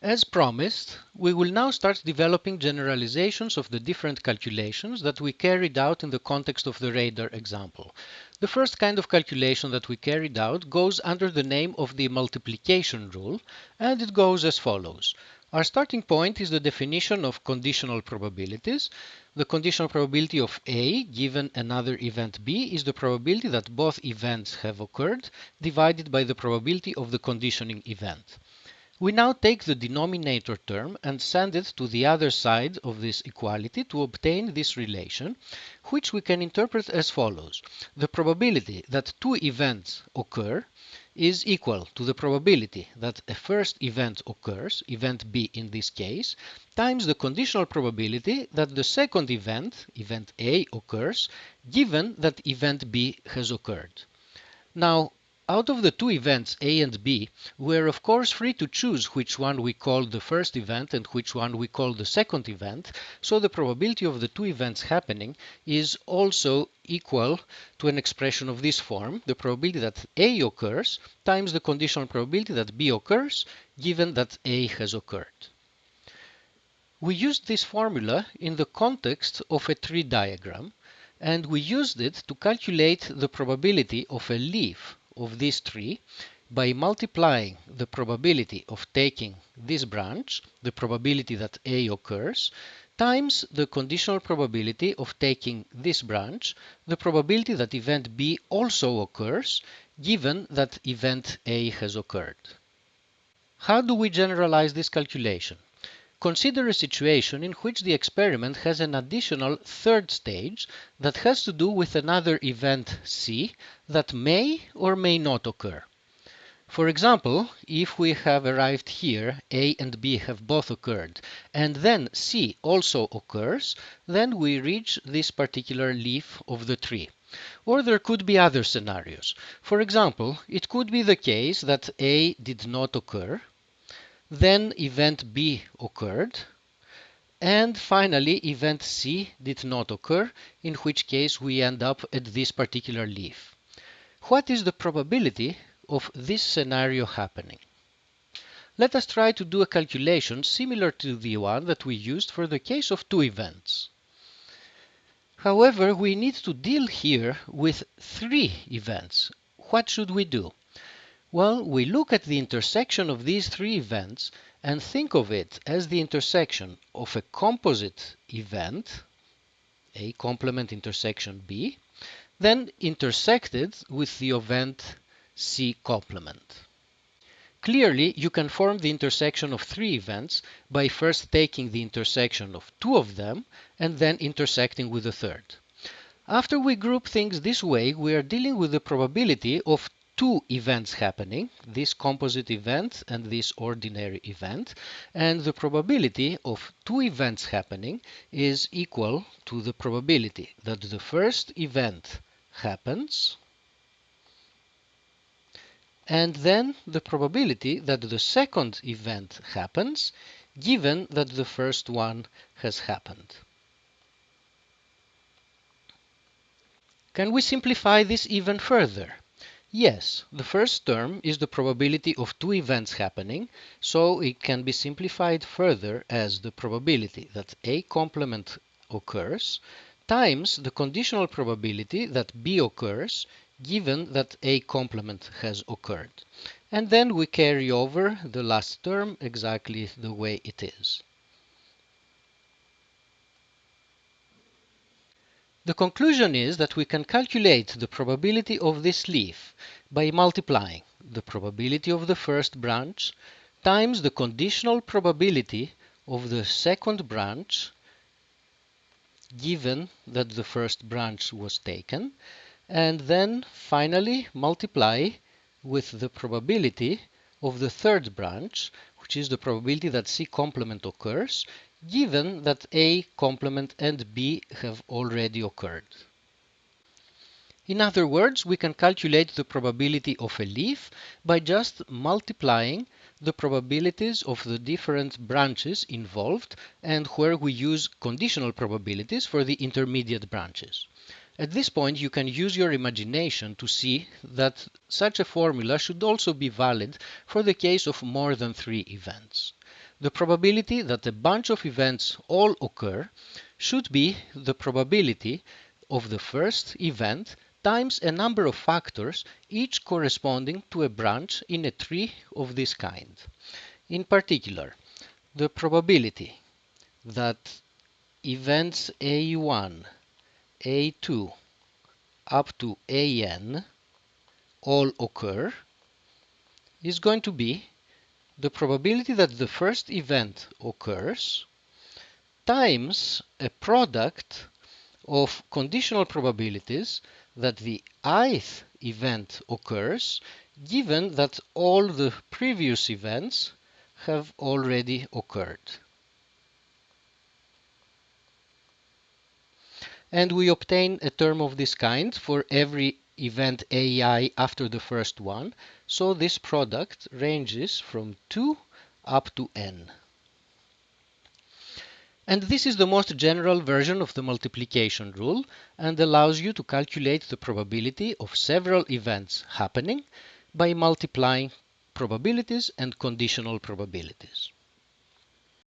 As promised, we will now start developing generalizations of the different calculations that we carried out in the context of the radar example. The first kind of calculation that we carried out goes under the name of the multiplication rule, and it goes as follows. Our starting point is the definition of conditional probabilities. The conditional probability of A given another event B is the probability that both events have occurred divided by the probability of the conditioning event. We now take the denominator term and send it to the other side of this equality to obtain this relation, which we can interpret as follows. The probability that two events occur is equal to the probability that a first event occurs, event B in this case, times the conditional probability that the second event, event A, occurs, given that event B has occurred. Now, out of the two events A and B, we are of course free to choose which one we call the first event and which one we call the second event, so the probability of the two events happening is also equal to an expression of this form, the probability that A occurs times the conditional probability that B occurs, given that A has occurred. We used this formula in the context of a tree diagram, and we used it to calculate the probability of a leaf of this tree by multiplying the probability of taking this branch, the probability that A occurs, times the conditional probability of taking this branch, the probability that event B also occurs, given that event A has occurred. How do we generalize this calculation? Consider a situation in which the experiment has an additional third stage that has to do with another event C that may or may not occur. For example, if we have arrived here, A and B have both occurred, and then C also occurs, then we reach this particular leaf of the tree. Or there could be other scenarios. For example, it could be the case that A did not occur, then event B occurred, and finally event C did not occur, in which case we end up at this particular leaf. What is the probability of this scenario happening? Let us try to do a calculation similar to the one that we used for the case of two events. However, we need to deal here with three events. What should we do? Well, we look at the intersection of these three events and think of it as the intersection of a composite event, A complement intersection B, then intersected with the event C complement. Clearly, you can form the intersection of three events by first taking the intersection of two of them and then intersecting with the third. After we group things this way, we are dealing with the probability of two events happening, this composite event and this ordinary event, and the probability of two events happening is equal to the probability that the first event happens and then the probability that the second event happens, given that the first one has happened. Can we simplify this even further? Yes, the first term is the probability of two events happening, so it can be simplified further as the probability that A complement occurs times the conditional probability that B occurs, given that A complement has occurred. And then we carry over the last term exactly the way it is. The conclusion is that we can calculate the probability of this leaf by multiplying the probability of the first branch times the conditional probability of the second branch, given that the first branch was taken, and then finally multiply with the probability of the third branch, which is the probability that C complement occurs, given that A complement and B have already occurred. In other words, we can calculate the probability of a leaf by just multiplying the probabilities of the different branches involved and where we use conditional probabilities for the intermediate branches. At this point, you can use your imagination to see that such a formula should also be valid for the case of more than 3 events. The probability that a bunch of events all occur should be the probability of the first event times a number of factors, each corresponding to a branch in a tree of this kind. In particular, the probability that events A1, A2 up to AN all occur is going to be the probability that the first event occurs times a product of conditional probabilities that the ith event occurs, given that all the previous events have already occurred. And we obtain a term of this kind for every event AI after the first one, so this product ranges from 2 up to n. And this is the most general version of the multiplication rule and allows you to calculate the probability of several events happening by multiplying probabilities and conditional probabilities.